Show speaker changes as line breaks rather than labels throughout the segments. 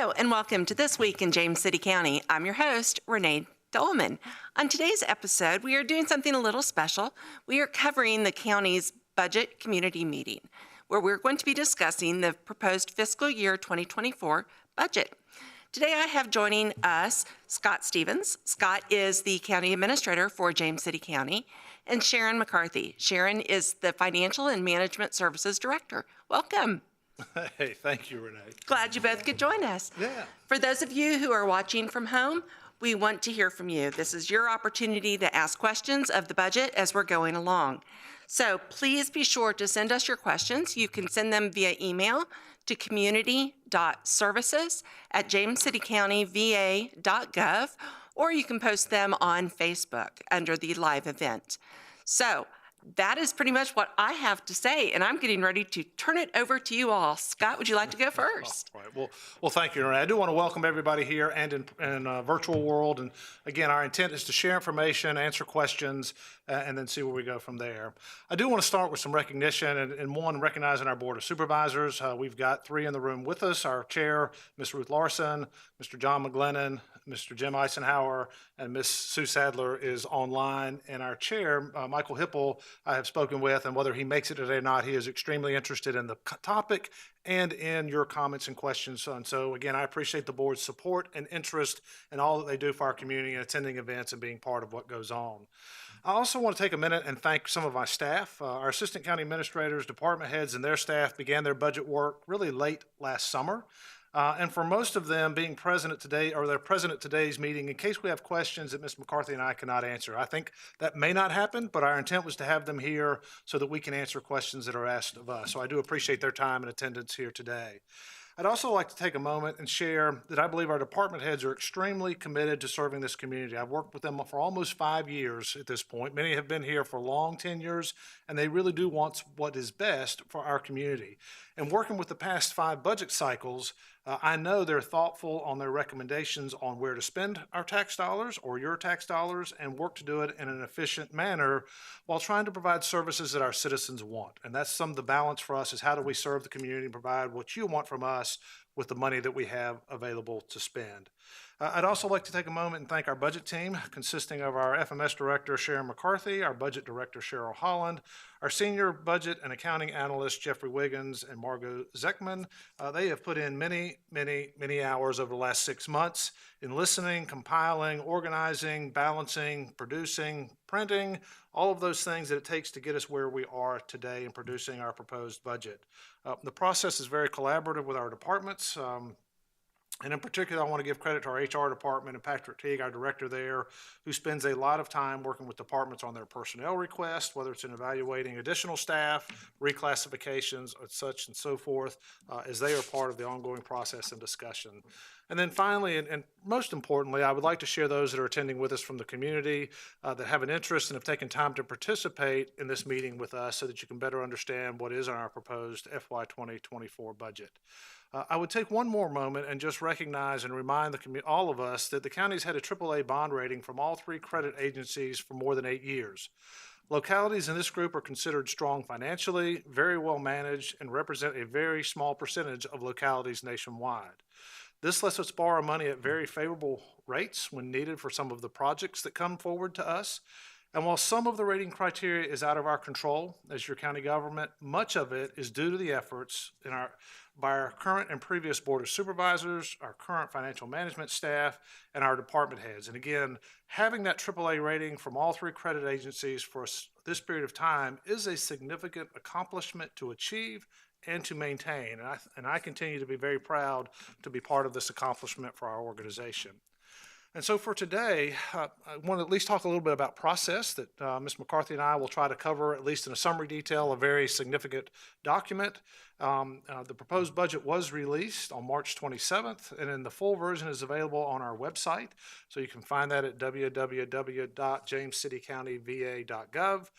Hello and welcome to This Week in James City County. I'm your host, Renee Dolman. On today's episode, we are doing something a little special. We are covering the county's budget community meeting, where we're going to be discussing the proposed fiscal year 2024 budget. Today I have joining us Scott Stevens. Scott is the county administrator for James City County, and Sharon McCarthy. Sharon is the financial and management services director. Welcome.
Hey, thank you, Renee.
Glad you both could join us.
Yeah.
For those of you who are watching from home, we want to hear from you. This is your opportunity to ask questions of the budget as we're going along. So please be sure to send us your questions. You can send them via email to community.services@jamescitycountyva.gov, or you can post them on Facebook under the live event. So that is pretty much what I have to say, and I'm getting ready to turn it over to you all. Scott, would you like to go first?
All right. Well, thank you, Renee. I do want to welcome everybody here and in virtual world. And again, our intent is to share information, answer questions, and then see where we go from there. I do want to start with some recognition, and one, recognizing our Board of Supervisors. We've got three in the room with us: our chair, Ms. Ruth Larson, Mr. John McGlennon, Mr. Jim Eisenhower, and Ms. Sue Sadler is online. And our chair, Michael Hipple, I have spoken with, and whether he makes it today or not, he is extremely interested in the topic and in your comments and questions. And so again, I appreciate the board's support and interest in all that they do for our community and attending events and being part of what goes on. I also want to take a minute and thank some of my staff. Our assistant county administrators, department heads, and their staff began their budget work really late last summer. And for most of them being present today, or they're present at today's meeting, in case we have questions that Ms. McCarthy and I cannot answer. I think that may not happen, but our intent was to have them here so that we can answer questions that are asked of us. So I do appreciate their time and attendance here today. I'd also like to take a moment and share that I believe our department heads are extremely committed to serving this community. I've worked with them for almost 5 years at this point. Many have been here for long tenures, and they really do want what is best for our community. And working with the past 5 budget cycles, I know they're thoughtful on their recommendations on where to spend our tax dollars or your tax dollars, and work to do it in an efficient manner while trying to provide services that our citizens want. And that's some of the balance for us, is how do we serve the community and provide what you want from us with the money that we have available to spend. I'd also like to take a moment and thank our budget team, consisting of our FMS director, Sharon McCarthy, our budget director, Cheryl Holland, our senior budget and accounting analyst, Jeffrey Wiggins, and Margot Zeckman. They have put in many, many, many hours over the last 6 months in listening, compiling, organizing, balancing, producing, printing, all of those things that it takes to get us where we are today in producing our proposed budget. The process is very collaborative with our departments. And in particular, I want to give credit to our HR department and Patrick Teague, our director there, who spends a lot of time working with departments on their personnel requests, whether it's in evaluating additional staff, reclassifications, or such and so forth, as they are part of the ongoing process and discussion. And then finally, and most importantly, I would like to share those that are attending with us from the community that have an interest and have taken time to participate in this meeting with us so that you can better understand what is in our proposed FY 2024 budget. I would take one more moment and just recognize and remind all of us that the county's had a AAA bond rating from all 3 credit agencies for more than 8 years. Localities in this group are considered strong financially, very well managed, and represent a very small percentage of localities nationwide. This lets us borrow money at very favorable rates when needed for some of the projects that come forward to us. And while some of the rating criteria is out of our control as your county government, much of it is due to the efforts by our current and previous Board of Supervisors, our current financial management staff, and our department heads. And again, having that AAA rating from all 3 credit agencies for this period of time is a significant accomplishment to achieve and to maintain. And I continue to be very proud to be part of this accomplishment for our organization. And so for today, I want to at least talk a little bit about process that Ms. McCarthy and I will try to cover, at least in a summary detail, a very significant document. The proposed budget was released on March 27th, and then the full version is available on our website. So you can find that at www.jamescitycountyva.gov.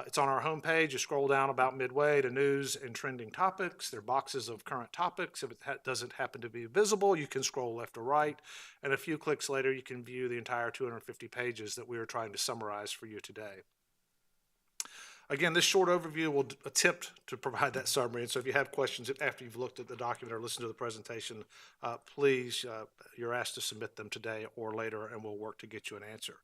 It's on our homepage. You scroll down about midway to news and trending topics. There are boxes of current topics. If it doesn't happen to be visible, you can scroll left or right. And a few clicks later, you can view the entire 250 pages that we are trying to summarize for you today. Again, this short overview will attempt to provide that summary, and so if you have questions after you've looked at the document or listened to the presentation, please, you're asked to submit them today or later, and we'll work to get you an answer.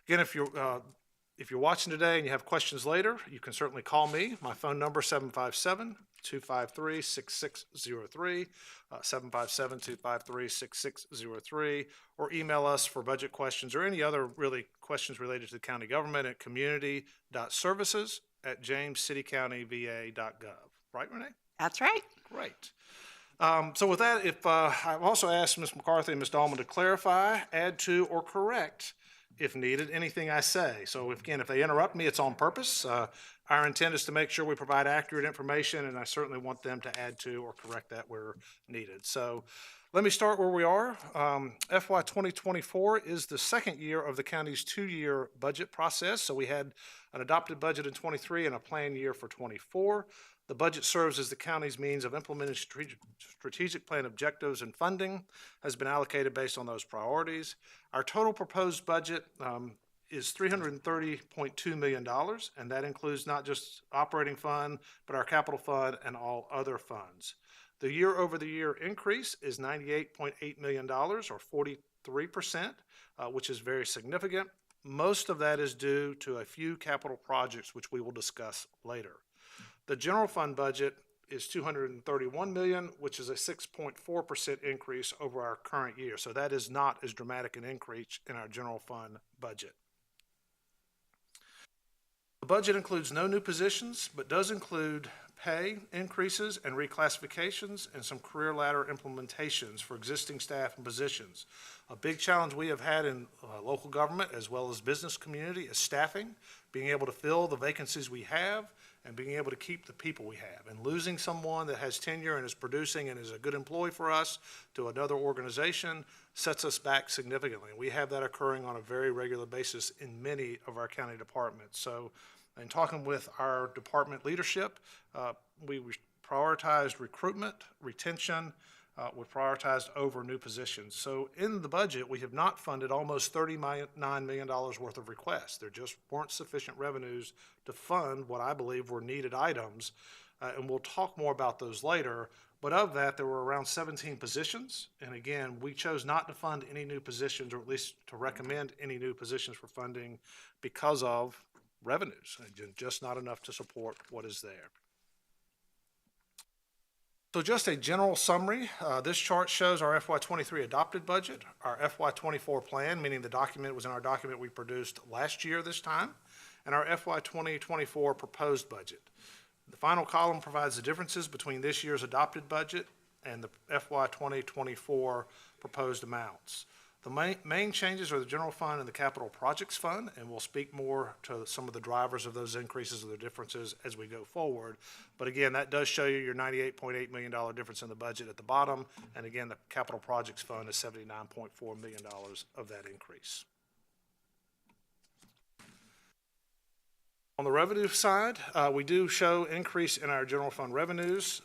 Again, if you're watching today and you have questions later, you can certainly call me. My phone number is 757-253-6603, 757-253-6603, or email us for budget questions or any other really questions related to the county government at community.services@jamescitycountyva.gov. Right, Renee?
That's right.
Great. So with that, I've also asked Ms. McCarthy and Ms. Dahlman to clarify, add to, or correct, if needed, anything I say. So if they interrupt me, it's on purpose. Our intent is to make sure we provide accurate information, and I certainly want them to add to or correct that where needed. So let me start where we are. FY 2024 is the second year of the county's two-year budget process. So we had an adopted budget in 23 and a planned year for 24. The budget serves as the county's means of implementing strategic plan objectives, and funding has been allocated based on those priorities. Our total proposed budget is $330.2 million, and that includes not just operating fund, but our capital fund and all other funds. The year-over-the-year increase is $98.8 million, or 43%, which is very significant. Most of that is due to a few capital projects, which we will discuss later. The general fund budget is $231 million, which is a 6.4% increase over our current year. So that is not as dramatic an increase in our general fund budget. The budget includes no new positions, but does include pay increases and reclassifications and some career ladder implementations for existing staff and positions. A big challenge we have had in local government as well as business community is staffing, being able to fill the vacancies we have and being able to keep the people we have. And losing someone that has tenure and is producing and is a good employee for us to another organization sets us back significantly. We have that occurring on a very regular basis in many of our county departments. So in talking with our department leadership, we prioritized recruitment, retention, we prioritized over new positions. So in the budget, we have not funded almost $39 million worth of requests. There just weren't sufficient revenues to fund what I believe were needed items, and we'll talk more about those later. But of that, there were around 17 positions. And again, we chose not to fund any new positions, or at least to recommend any new positions for funding because of revenues, just not enough to support what is there. So just a general summary, this chart shows our FY23 adopted budget, our FY24 plan, meaning the document was in our document we produced last year this time, and our FY2024 proposed budget. The final column provides the differences between this year's adopted budget and the FY2024 proposed amounts. The main changes are the general fund and the capital projects fund, and we'll speak more to some of the drivers of those increases or the differences as we go forward. But again, that does show you your $98.8 million difference in the budget at the bottom. And again, the capital projects fund is $79.4 million of that increase. On the revenue side, we do show increase in our general fund revenues,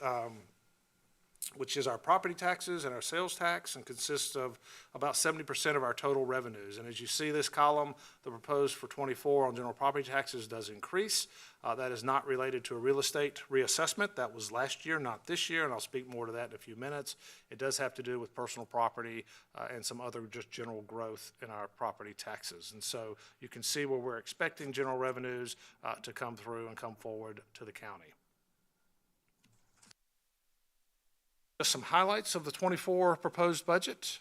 which is our property taxes and our sales tax, and consists of about 70% of our total revenues. And as you see this column, the proposed for 24 on general property taxes does increase. That is not related to a real estate reassessment. That was last year, not this year, and I'll speak more to that in a few minutes. It does have to do with personal property and some other just general growth in our property taxes. And so you can see where we're expecting general revenues to come through and come forward to the county. Just some highlights of the 24 proposed budget.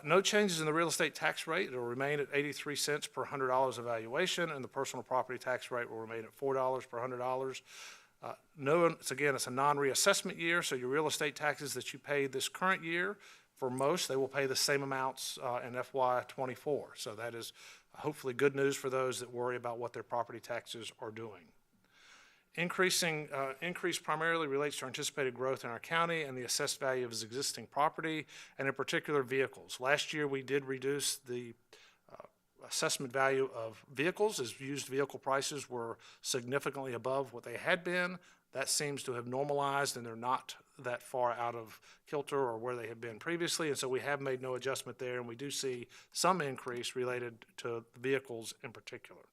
No changes in the real estate tax rate. It will remain at 83 cents per $100 of valuation, and the personal property tax rate will remain at $4 per $100. It's a non-reassessment year, so your real estate taxes that you paid this current year, for most, they will pay the same amounts in FY24. So that is hopefully good news for those that worry about what their property taxes are doing. Increase primarily relates to anticipated growth in our county and the assessed value of its existing property, and in particular vehicles. Last year, we did reduce the assessment value of vehicles as used vehicle prices were significantly above what they had been. That seems to have normalized, and they're not that far out of kilter or where they had been previously, and so we have made no adjustment there, and we do see some increase related to vehicles in particular.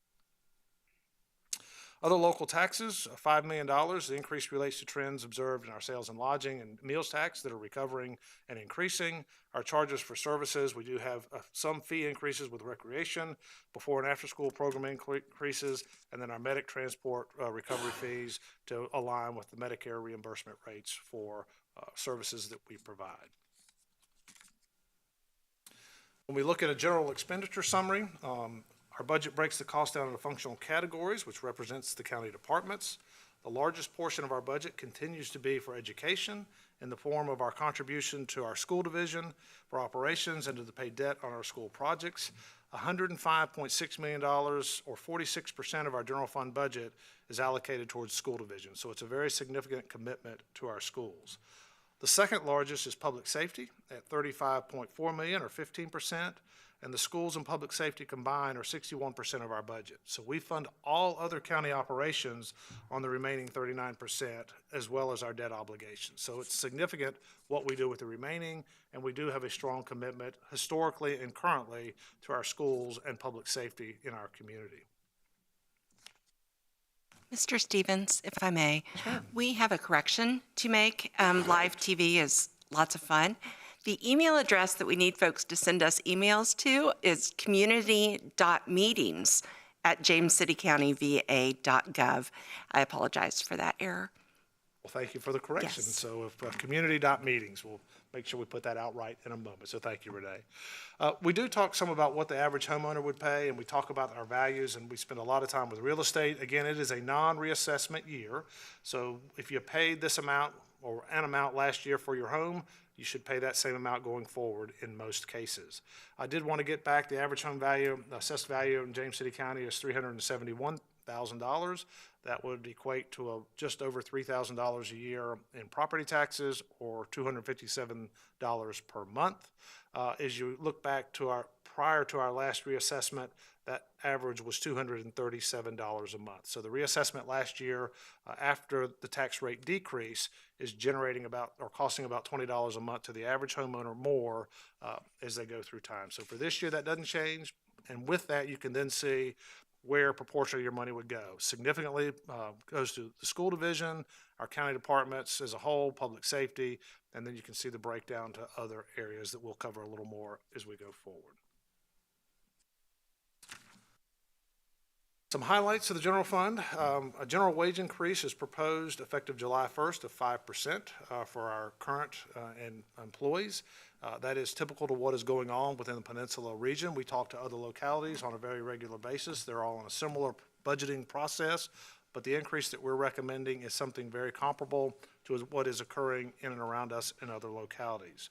Other local taxes, $5 million. The increase relates to trends observed in our sales and lodging and meals tax that are recovering and increasing. Our charges for services, we do have some fee increases with recreation, before and after school program increases, and then our medic transport recovery fees to align with the Medicare reimbursement rates for services that we provide. When we look at a general expenditure summary, our budget breaks the cost down into functional categories, which represents the county departments. The largest portion of our budget continues to be for education in the form of our contribution to our school division for operations and to the paid debt on our school projects. $105.6 million, or 46% of our general fund budget, is allocated towards school division. So it's a very significant commitment to our schools. The second largest is public safety at $35.4 million, or 15%, and the schools and public safety combined are 61% of our budget. So we fund all other county operations on the remaining 39%, as well as our debt obligations. So it's significant what we do with the remaining, and we do have a strong commitment historically and currently to our schools and public safety in our community.
Mr. Stevens, if I may, we have a correction to make. Live TV is lots of fun. The email address that we need folks to send us emails to is community.meetings@jamescitycountyva.gov. I apologize for that error.
Well, thank you for the correction.
Yes.
So if community.meetings, we'll make sure we put that out right in a moment. So thank you, Renee. We do talk some about what the average homeowner would pay, and we talk about our values, and we spend a lot of time with real estate. Again, it is a non-reassessment year. So if you paid this amount or an amount last year for your home, you should pay that same amount going forward in most cases. I did want to get back the average home value, assessed value in James City County is $371,000. That would equate to just over $3,000 a year in property taxes, or $257 per month. As you look back to prior to our last reassessment, that average was $237 a month. So the reassessment last year, after the tax rate decrease, is generating about, or costing about $20 a month to the average homeowner more as they go through time. So for this year, that doesn't change. And with that, you can then see where a proportion of your money would go. Significantly goes to the school division, our county departments as a whole, public safety, and then you can see the breakdown to other areas that we'll cover a little more as we go forward. Some highlights of the general fund. A general wage increase is proposed effective July 1st of 5% for our current and employees. That is typical to what is going on within the Peninsula region. We talk to other localities on a very regular basis. They're all on a similar budgeting process, but the increase that we're recommending is something very comparable to what is occurring in and around us in other localities.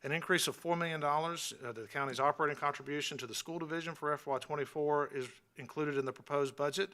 An increase of $4 million to the county's operating contribution to the school division for FY24 is included in the proposed budget.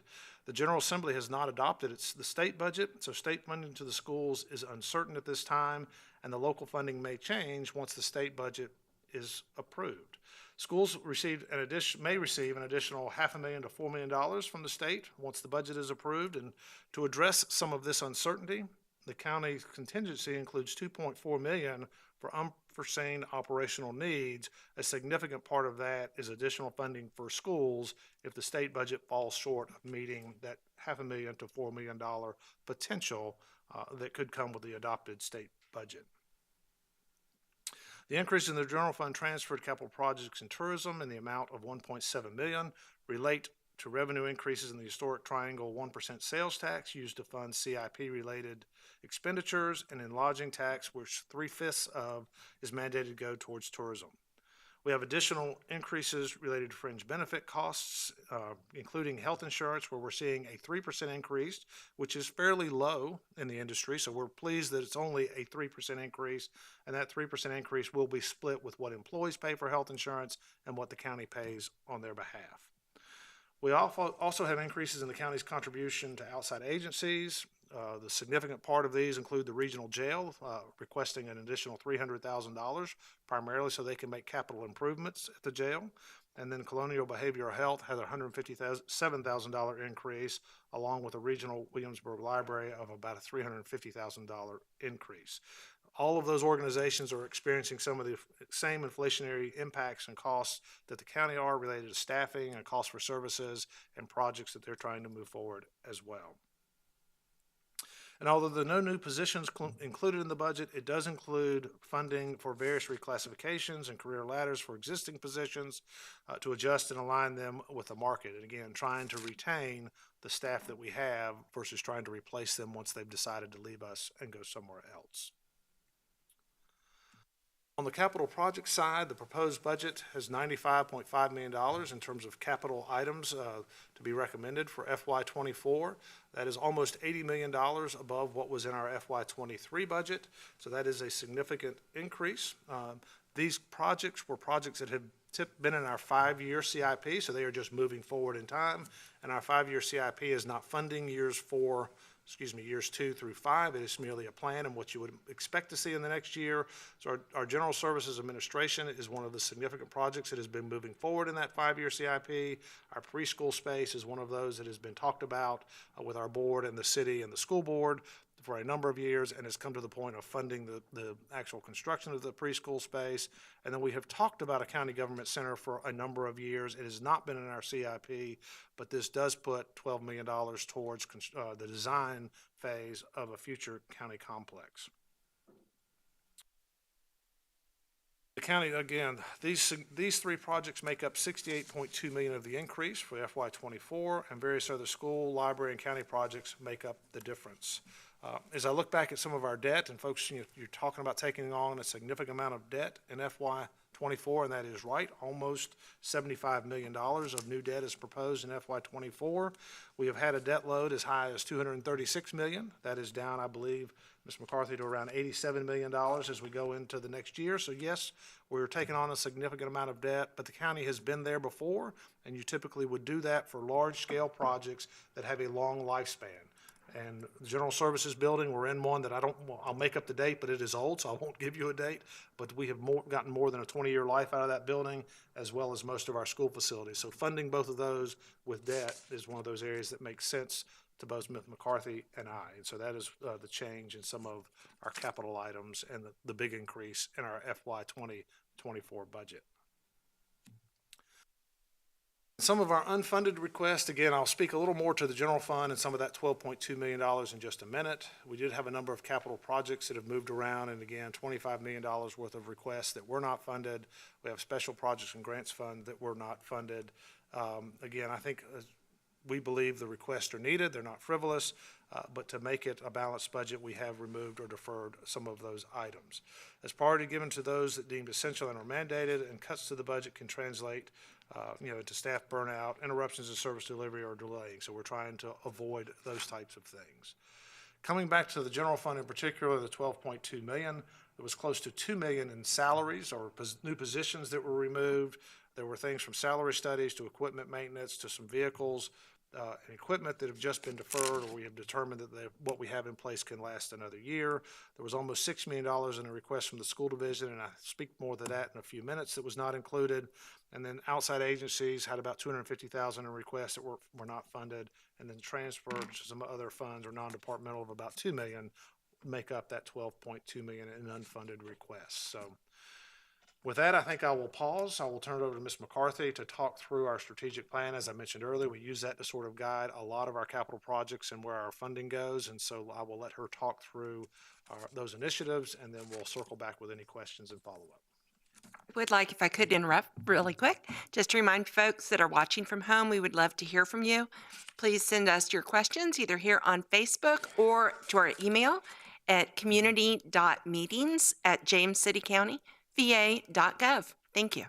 The General Assembly has not adopted the state budget, so state funding to the schools is uncertain at this time, and the local funding may change once the state budget is approved. Schools may receive an additional $500,000 to $4 million from the state once the budget is approved, and to address some of this uncertainty, the county's contingency includes $2.4 million for unforeseen operational needs. A significant part of that is additional funding for schools if the state budget falls short of meeting that $500,000 to $4 million potential that could come with the adopted state budget. The increase in the general fund transfer to capital projects and tourism in the amount of $1.7 million relate to revenue increases in the historic triangle 1% sales tax used to fund CIP-related expenditures, and in lodging tax, which 3/5 of is mandated to go towards tourism. We have additional increases related to fringe benefit costs, including health insurance, where we're seeing a 3% increase, which is fairly low in the industry. So we're pleased that it's only a 3% increase, and that 3% increase will be split with what employees pay for health insurance and what the county pays on their behalf. We also have increases in the county's contribution to outside agencies. The significant part of these include the regional jail, requesting an additional $300,000, primarily so they can make capital improvements at the jail. And then Colonial Behavioral Health had a $157,000 increase, along with the regional Williamsburg Library of about a $350,000 increase. All of those organizations are experiencing some of the same inflationary impacts and costs that the county are related to staffing and cost for services and projects that they're trying to move forward as well. And although there are no new positions included in the budget, it does include funding for various reclassifications and career ladders for existing positions to adjust and align them with the market. And again, trying to retain the staff that we have versus trying to replace them once they've decided to leave us and go somewhere else. On the capital project side, the proposed budget has $95.5 million in terms of capital items to be recommended for FY24. That is almost $80 million above what was in our FY23 budget, so that is a significant increase. These projects were projects that have been in our 5-year CIP, so they are just moving forward in time, and our 5-year CIP is not funding years 2 through 5. It is merely a plan and what you would expect to see in the next year. So our General Services Administration is one of the significant projects that has been moving forward in that 5-year CIP. Our preschool space is one of those that has been talked about with our board and the city and the school board for a number of years and has come to the point of funding the actual construction of the preschool space. And then we have talked about a county government center for a number of years. It has not been in our CIP, but this does put $12 million towards the design phase of a future county complex. The county, again, these 3 projects make up $68.2 million of the increase for FY24, and various other school, library, and county projects make up the difference. As I look back at some of our debt, and folks, you're talking about taking on a significant amount of debt in FY24, and that is right. Almost $75 million of new debt is proposed in FY24. We have had a debt load as high as $236 million. That is down, I believe, Ms. McCarthy, to around $87 million as we go into the next year. So yes, we're taking on a significant amount of debt, but the county has been there before, and you typically would do that for large-scale projects that have a long lifespan. And the General Services Building, we're in one that I'll make up the date, but it is old, so I won't give you a date. But we have gotten more than a 20-year life out of that building, as well as most of our school facilities. So funding both of those with debt is one of those areas that makes sense to both Ms. McCarthy and I. And so that is the change in some of our capital items and the big increase in our FY 2024 budget. Some of our unfunded requests, again, I'll speak a little more to the general fund and some of that $12.2 million in just a minute. We did have a number of capital projects that have moved around, and again, $25 million worth of requests that were not funded. We have special projects and grants fund that were not funded. Again, I think we believe the requests are needed. They're not frivolous, but to make it a balanced budget, we have removed or deferred some of those items. As priority given to those that deemed essential and are mandated, and cuts to the budget can translate into staff burnout, interruptions in service delivery, or delaying. So we're trying to avoid those types of things. Coming back to the general fund in particular, the $12.2 million, there was close to $2 million in salaries or new positions that were removed. There were things from salary studies to equipment maintenance to some vehicles and equipment that have just been deferred, or we have determined that what we have in place can last another year. There was almost $6 million in a request from the school division, and I'll speak more to that in a few minutes, that was not included. And then outside agencies had about $250,000 in requests that were not funded, and then transferred to some other funds or non-departmental of about $2 million make up that $12.2 million in unfunded requests. So with that, I think I will pause. I will turn it over to Ms. McCarthy to talk through our strategic plan. As I mentioned earlier, we use that to sort of guide a lot of our capital projects and where our funding goes. And so I will let her talk through those initiatives, and then we'll circle back with any questions and follow up.
I would like, if I could interrupt really quick, just to remind folks that are watching from home, we would love to hear from you. Please send us your questions either here on Facebook or to our email at community.meetings@jamescitycountyva.gov. Thank you.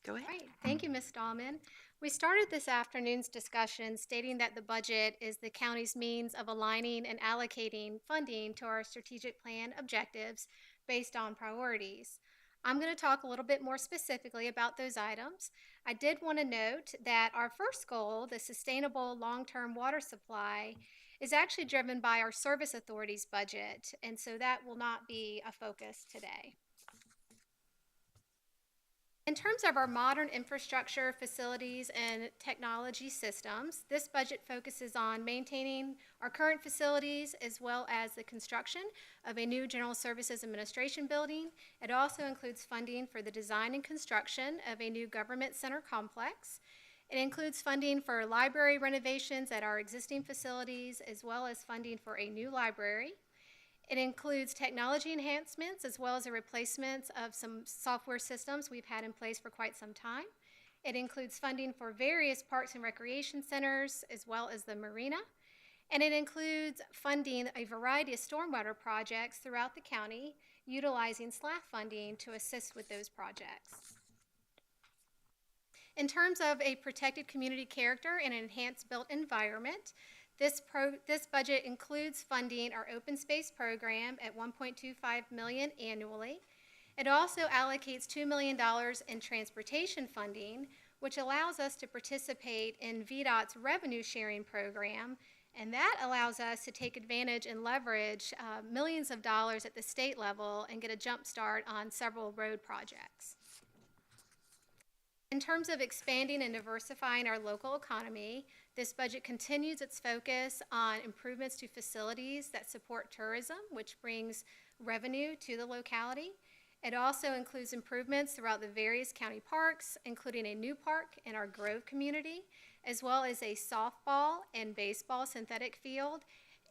Go ahead.
Right. Thank you, Ms. Dahlman. We started this afternoon's discussion stating that the budget is the county's means of aligning and allocating funding to our strategic plan objectives based on priorities. I'm going to talk a little bit more specifically about those items. I did want to note that our first goal, the sustainable long-term water supply, is actually driven by our service authority's budget, and so that will not be a focus today. In terms of our modern infrastructure, facilities, and technology systems, this budget focuses on maintaining our current facilities as well as the construction of a new General Services Administration building. It also includes funding for the design and construction of a new government center complex. It includes funding for library renovations at our existing facilities as well as funding for a new library. It includes technology enhancements as well as a replacement of some software systems we've had in place for quite some time. It includes funding for various parks and recreation centers as well as the marina. And it includes funding a variety of stormwater projects throughout the county, utilizing SLAF funding to assist with those projects. In terms of a protected community character and an enhanced built environment, this budget includes funding our open space program at $1.25 million annually. It also allocates $2 million in transportation funding, which allows us to participate in VDOT's revenue sharing program, and that allows us to take advantage and leverage millions of dollars at the state level and get a jump start on several road projects. In terms of expanding and diversifying our local economy, this budget continues its focus on improvements to facilities that support tourism, which brings revenue to the locality. It also includes improvements throughout the various county parks, including a new park in our Grove community, as well as a softball and baseball synthetic field,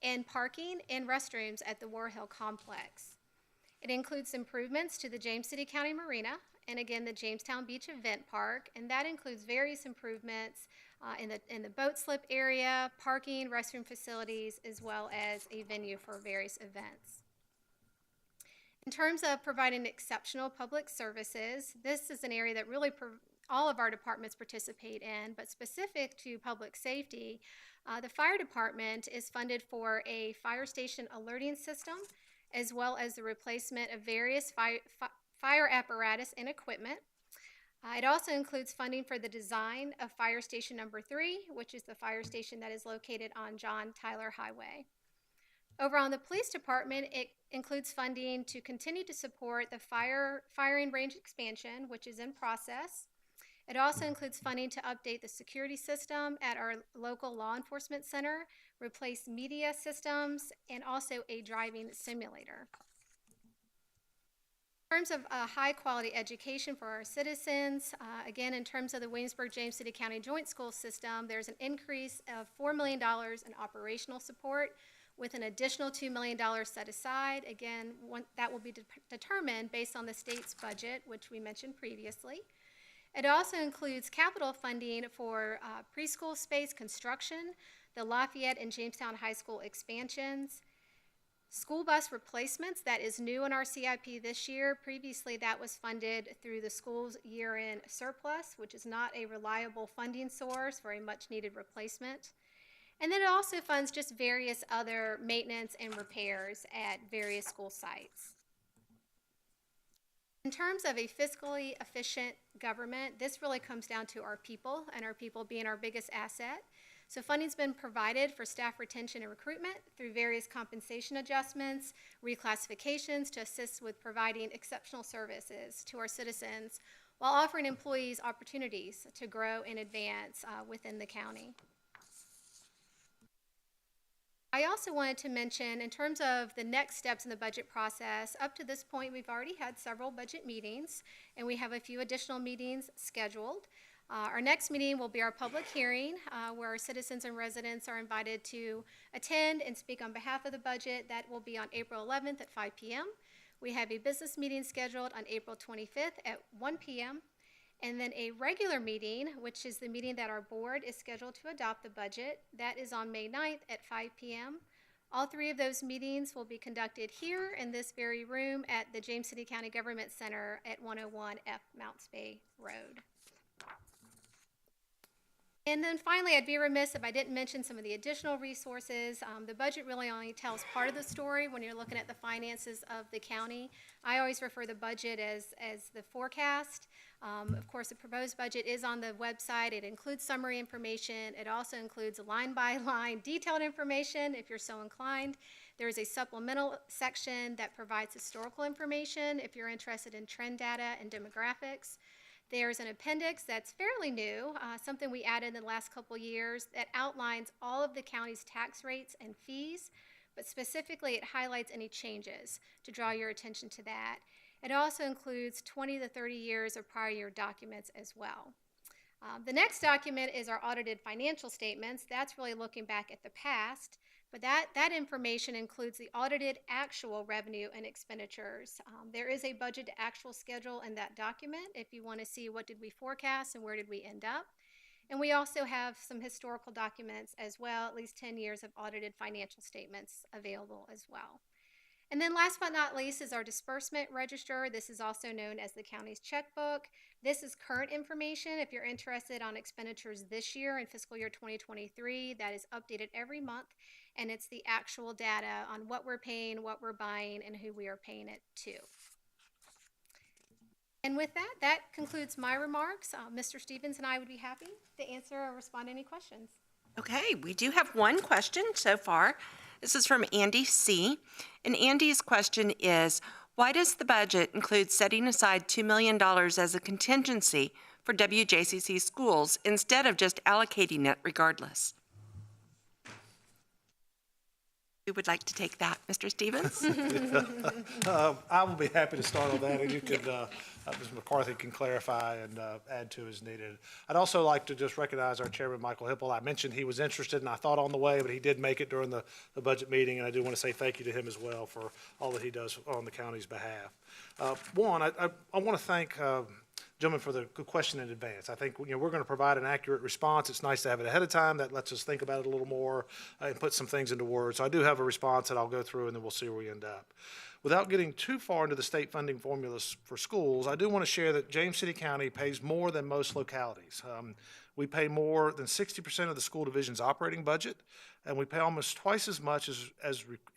and parking and restrooms at the War Hill Complex. It includes improvements to the James City County Marina, and again, the Jamestown Beach Event Park, and that includes various improvements in the boat slip area, parking, restroom facilities, as well as a venue for various events. In terms of providing exceptional public services, this is an area that really all of our departments participate in, but specific to public safety, the fire department is funded for a fire station alerting system, as well as the replacement of various fire apparatus and equipment. It also includes funding for the design of Fire Station Number 3, which is the fire station that is located on John Tyler Highway. Over on the police department, it includes funding to continue to support the firing range expansion, which is in process. It also includes funding to update the security system at our local law enforcement center, replace media systems, and also a driving simulator. In terms of high-quality education for our citizens, again, in terms of the Williamsburg-James City County Joint School System, there's an increase of $4 million in operational support with an additional $2 million set aside. Again, that will be determined based on the state's budget, which we mentioned previously. It also includes capital funding for preschool space construction, the Lafayette and Jamestown High School expansions, school bus replacements. That is new in our CIP this year. Previously, that was funded through the school's year-end surplus, which is not a reliable funding source for a much-needed replacement. And then it also funds just various other maintenance and repairs at various school sites. In terms of a fiscally efficient government, this really comes down to our people, and our people being our biggest asset. So funding's been provided for staff retention and recruitment through various compensation adjustments, reclassifications to assist with providing exceptional services to our citizens while offering employees opportunities to grow and advance within the county. I also wanted to mention, in terms of the next steps in the budget process, up to this point, we've already had several budget meetings, and we have a few additional meetings scheduled. Our next meeting will be our public hearing, where our citizens and residents are invited to attend and speak on behalf of the budget. That will be on April 11th at 5 p.m. We have a business meeting scheduled on April 25th at 1 p.m. And then a regular meeting, which is the meeting that our board is scheduled to adopt the budget. That is on May 9th at 5 p.m. All three of those meetings will be conducted here in this very room at the James City County Government Center at 101 F Mounts Bay Road. And then finally, I'd be remiss if I didn't mention some of the additional resources. The budget really only tells part of the story when you're looking at the finances of the county. I always refer the budget as the forecast. Of course, the proposed budget is on the website. It includes summary information. It also includes line-by-line detailed information if you're so inclined. There is a supplemental section that provides historical information if you're interested in trend data and demographics. There's an appendix that's fairly new, something we added in the last couple years that outlines all of the county's tax rates and fees, but specifically it highlights any changes to draw your attention to that. It also includes 20 to 30 years of prior year documents as well. The next document is our audited financial statements. That's really looking back at the past, but that information includes the audited actual revenue and expenditures. There is a budget to actual schedule in that document if you want to see what did we forecast and where did we end up. And we also have some historical documents as well, at least 10 years of audited financial statements available as well. And then last but not least is our disbursement register. This is also known as the county's checkbook. This is current information. If you're interested on expenditures this year in fiscal year 2023, that is updated every month, and it's the actual data on what we're paying, what we're buying, and who we are paying it to. And with that, that concludes my remarks. Mr. Stevens and I would be happy to answer or respond to any questions.
Okay, we do have one question so far. This is from Andy C. And Andy's question is, why does the budget include setting aside $2 million as a contingency for WJCC schools instead of just allocating it regardless? Who would like to take that, Mr. Stevens?
I will be happy to start on that, and you could, Ms. McCarthy can clarify and add to as needed. I'd also like to just recognize our chairman, Michael Hipple. I mentioned he was interested, and I thought on the way, but he did make it during the budget meeting, and I do want to say thank you to him as well for all that he does on the county's behalf. One, I want to thank gentlemen for the good question in advance. I think we're going to provide an accurate response. It's nice to have it ahead of time. That lets us think about it a little more and put some things into words. So I do have a response that I'll go through, and then we'll see where we end up. Without getting too far into the state funding formulas for schools, I do want to share that James City County pays more than most localities. We pay more than 60% of the school division's operating budget, and we pay almost twice as much as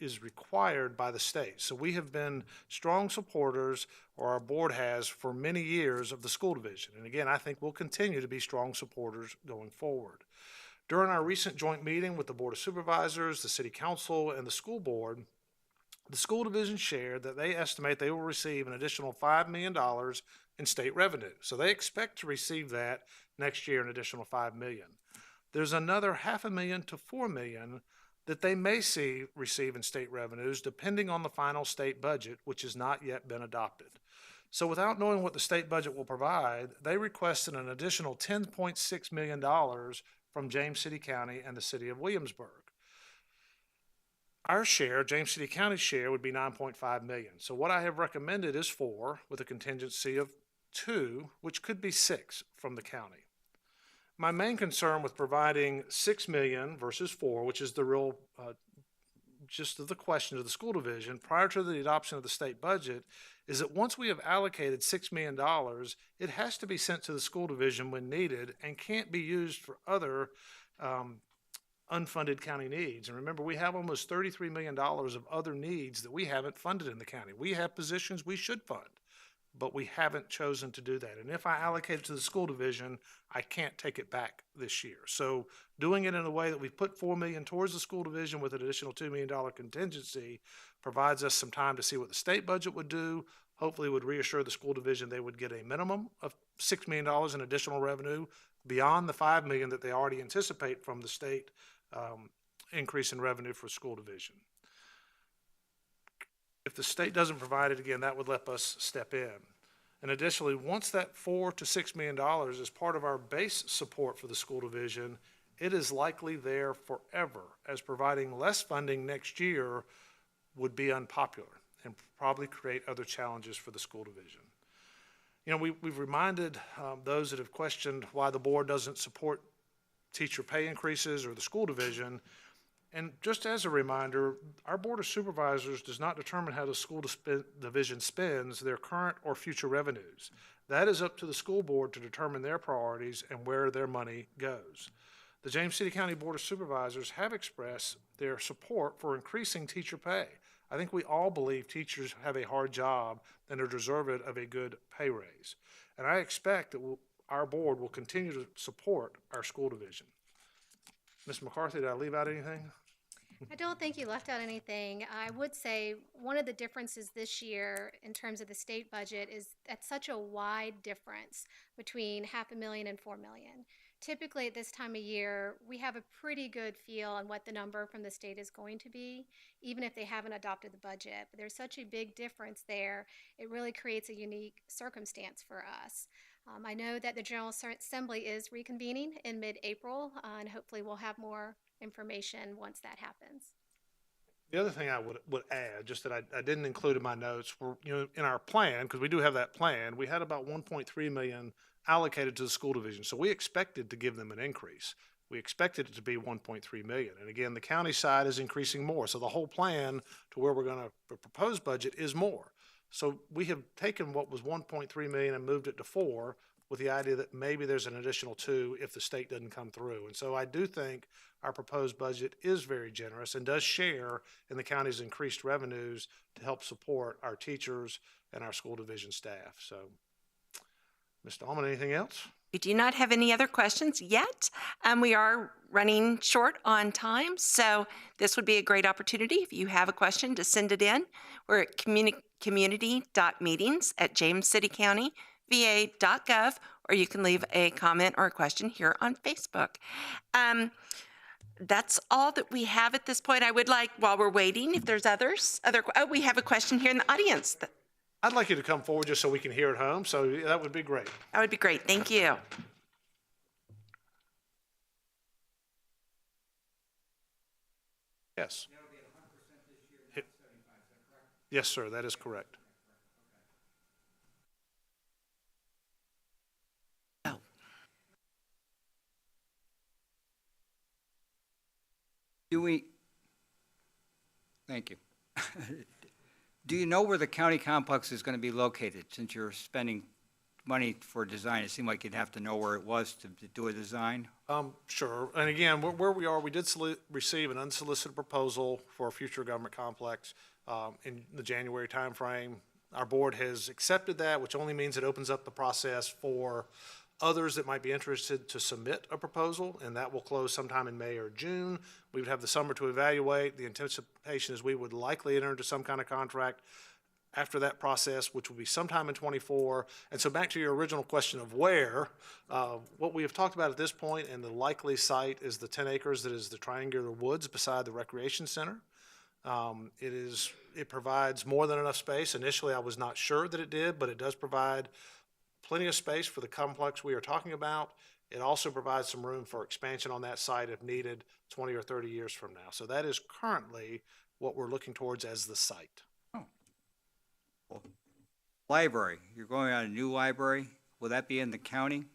is required by the state. So we have been strong supporters, or our board has, for many years of the school division. And again, I think we'll continue to be strong supporters going forward. During our recent joint meeting with the Board of Supervisors, the City Council, and the school board, the school division shared that they estimate they will receive an additional $5 million in state revenue. So they expect to receive that next year, an additional $5 million. There's another $500,000 to $4 million that they may receive in state revenues, depending on the final state budget, which has not yet been adopted. So without knowing what the state budget will provide, they requested an additional $10.6 million from James City County and the city of Williamsburg. Our share, James City County's share, would be $9.5 million. So what I have recommended is 4, with a contingency of 2, which could be 6 from the county. My main concern with providing $6 million versus 4, which is the real gist of the question to the school division prior to the adoption of the state budget, is that once we have allocated $6 million, it has to be sent to the school division when needed and can't be used for other unfunded county needs. And remember, we have almost $33 million of other needs that we haven't funded in the county. We have positions we should fund, but we haven't chosen to do that. And if I allocate it to the school division, I can't take it back this year. So doing it in a way that we put $4 million towards the school division with an additional $2 million contingency provides us some time to see what the state budget would do. Hopefully would reassure the school division they would get a minimum of $6 million in additional revenue beyond the $5 million that they already anticipate from the state increase in revenue for school division. If the state doesn't provide it, again, that would let us step in. And additionally, once that $4 to $6 million is part of our base support for the school division, it is likely there forever, as providing less funding next year would be unpopular and probably create other challenges for the school division. You know, we've reminded those that have questioned why the board doesn't support teacher pay increases or the school division. And just as a reminder, our Board of Supervisors does not determine how the school division spends their current or future revenues. That is up to the school board to determine their priorities and where their money goes. The James City County Board of Supervisors have expressed their support for increasing teacher pay. I think we all believe teachers have a hard job and are deserving of a good pay raise. And I expect that our board will continue to support our school division. Ms. McCarthy, did I leave out anything?
I don't think you left out anything. I would say one of the differences this year in terms of the state budget is that's such a wide difference between 500,000 and 4 million. Typically, at this time of year, we have a pretty good feel on what the number from the state is going to be, even if they haven't adopted the budget. But there's such a big difference there, it really creates a unique circumstance for us. I know that the General Assembly is reconvening in mid-April, and hopefully we'll have more information once that happens.
The other thing I would add, just that I didn't include in my notes, were, in our plan, because we do have that plan, we had about 1.3 million allocated to the school division. So we expected to give them an increase. We expected it to be 1.3 million. And again, the county side is increasing more. So the whole plan to where we're going to propose budget is more. So we have taken what was 1.3 million and moved it to 4, with the idea that maybe there's an additional 2 if the state doesn't come through. And so I do think our proposed budget is very generous and does share in the county's increased revenues to help support our teachers and our school division staff. So, Ms. Dahlman, anything else?
We do not have any other questions yet. We are running short on time, so this would be a great opportunity if you have a question to send it in. We're at community.meetings@jamescitycountyva.gov, or you can leave a comment or a question here on Facebook. That's all that we have at this point. I would like, while we're waiting, if there's we have a question here in the audience.
I'd like you to come forward just so we can hear at home, so that would be great.
That would be great. Thank you.
Yes. Yes, sir, that is correct.
Oh,
Thank you. Do you know where the county complex is going to be located, since you're spending money for design? It seemed like you'd have to know where it was to do a design.
Sure. And again, where we are, we did receive an unsolicited proposal for a future government complex in the January timeframe. Our board has accepted that, which only means it opens up the process for others that might be interested to submit a proposal, and that will close sometime in May or June. We would have the summer to evaluate. The anticipation is we would likely enter into some kind of contract after that process, which will be sometime in '24. And so back to your original question of where, what we have talked about at this point and the likely site is the 10 acres that is the triangular woods beside the recreation center. It provides more than enough space. Initially, I was not sure that it did, but it does provide plenty of space for the complex we are talking about. It also provides some room for expansion on that site if needed 20 or 30 years from now. So that is currently what we're looking towards as the site.
Well, library, you're going on a new library. Will that be in the county?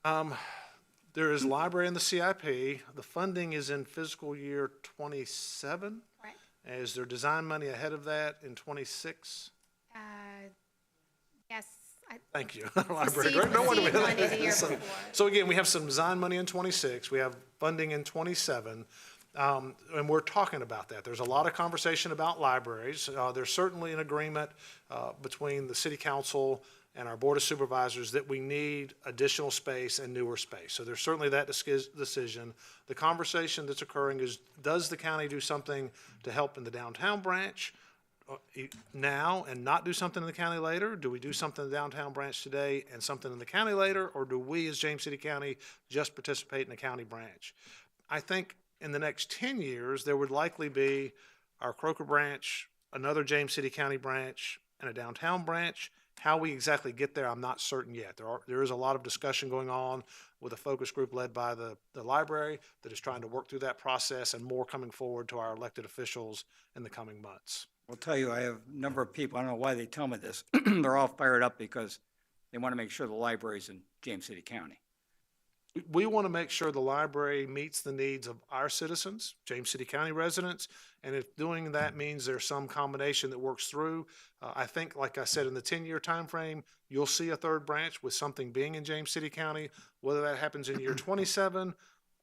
There is library in the CIP. The funding is in fiscal year 27.
Right.
Is there design money ahead of that in 26?
Yes.
Thank you. Library.
Received
No wonder we
money the year
so,
before.
so again, we have some design money in 26. We have funding in 27. And we're talking about that. There's a lot of conversation about libraries. There's certainly an agreement between the city council and our board of supervisors that we need additional space and newer space. So there's certainly that decision. The conversation that's occurring is, does the county do something to help in the downtown branch now and not do something in the county later? Do we do something in the downtown branch today and something in the county later? Or do we as James City County just participate in the county branch? I think in the next 10 years, there would likely be our Croker branch, another James City County branch, and a downtown branch. How we exactly get there, I'm not certain yet. There is a lot of discussion going on with a focus group led by the library that is trying to work through that process, and more coming forward to our elected officials in the coming months.
I'll tell you, I have a number of people, I don't know why they tell me this, they're all fired up because they want to make sure the library's in James City County.
We want to make sure the library meets the needs of our citizens, James City County residents, and if doing that means there's some combination that works through, I think, like I said, in the 10-year time frame, you'll see a third branch with something being in James City County. Whether that happens in year 27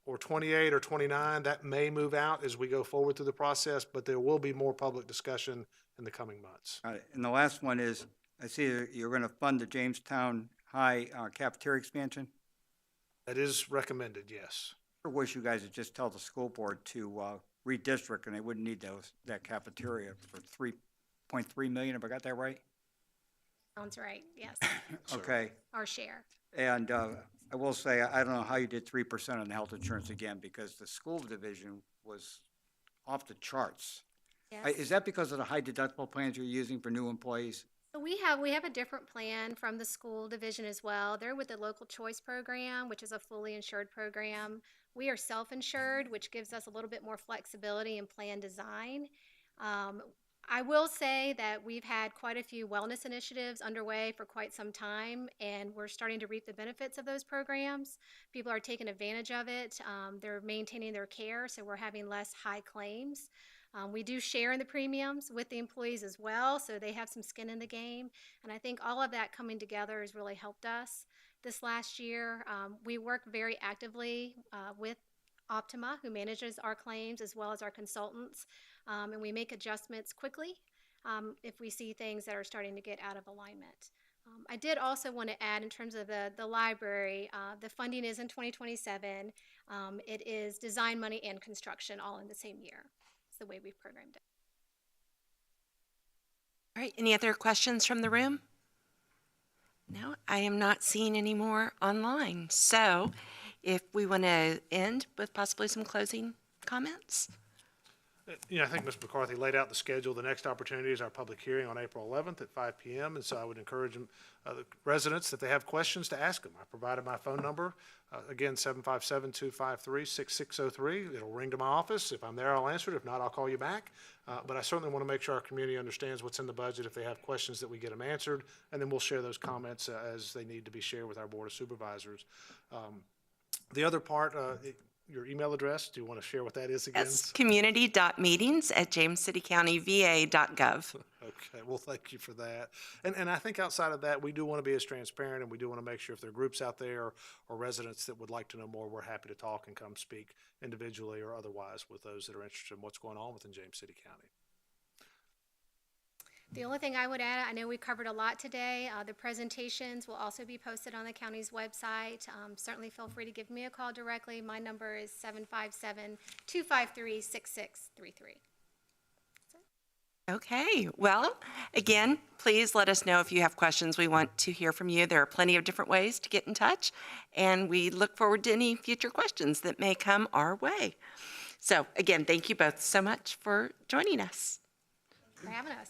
or 28 or 29, that may move out as we go forward through the process, but there will be more public discussion in the coming months.
And the last one is, I see you're going to fund the Jamestown High cafeteria expansion.
That is recommended, yes.
I wish you guys would just tell the school board to redistrict, and they wouldn't need that cafeteria for 3.3 million, have I got that right?
Sounds right, yes,
Okay,
our share.
and I will say, I don't know how you did 3% on the health insurance again, because the school division was off the charts.
Yes.
Is that because of the high deductible plans you're using for new employees?
So we have a different plan from the school division as well. They're with the local choice program, which is a fully insured program. We are self-insured, which gives us a little bit more flexibility in plan design. Um, I will say that we've had quite a few wellness initiatives underway for quite some time, and we're starting to reap the benefits of those programs. People are taking advantage of it. They're maintaining their care, so we're having less high claims. We do share in the premiums with the employees as well, so they have some skin in the game. And I think all of that coming together has really helped us this last year. We work very actively with Optima, who manages our claims, as well as our consultants, and we make adjustments quickly if we see things that are starting to get out of alignment. I did also want to add, in terms of the library, the funding is in 2027. It is design money and construction all in the same year. It's the way we've programmed it.
All right, any other questions from the room? No, I am not seeing any more online. So if we want to end with possibly some closing comments?
I think Ms. McCarthy laid out the schedule. The next opportunity is our public hearing on April 11th at 5 p.m. And so I would encourage them, the residents, if they have questions, to ask them. I provided my phone number, again, 757-253-6603. It'll ring to my office. If I'm there, I'll answer it. If not, I'll call you back. But I certainly want to make sure our community understands what's in the budget. If they have questions, that we get them answered, and then we'll share those comments as they need to be shared with our Board of Supervisors. The other part, your email address, do you want to share what that is again?
Yes, community.meetings@jamescitycountyva.gov.
Okay, well, thank you for that. And I think outside of that, we do want to be as transparent, and we do want to make sure if there are groups out there or residents that would like to know more, we're happy to talk and come speak individually or otherwise with those that are interested in what's going on within James City County.
The only thing I would add, I know we covered a lot today. The presentations will also be posted on the county's website. Certainly feel free to give me a call directly. My number is 757-253-6633.
Okay, well, again, please let us know if you have questions. We want to hear from you. There are plenty of different ways to get in touch, and we look forward to any future questions that may come our way. So again, thank you both so much for joining us.
For having us.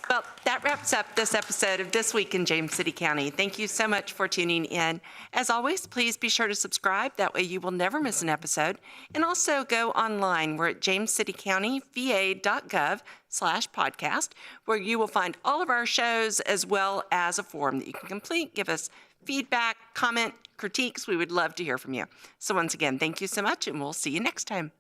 Well, that wraps up this episode of This Week in James City County. Thank you so much for tuning in. As always, please be sure to subscribe. That way you will never miss an episode. And also go online. We're at jamescitycountyva.gov/podcast, where you will find all of our shows as well as a form that you can complete. Give us feedback, comment, critiques. We would love to hear from you. So once again, thank you so much, and we'll see you next time.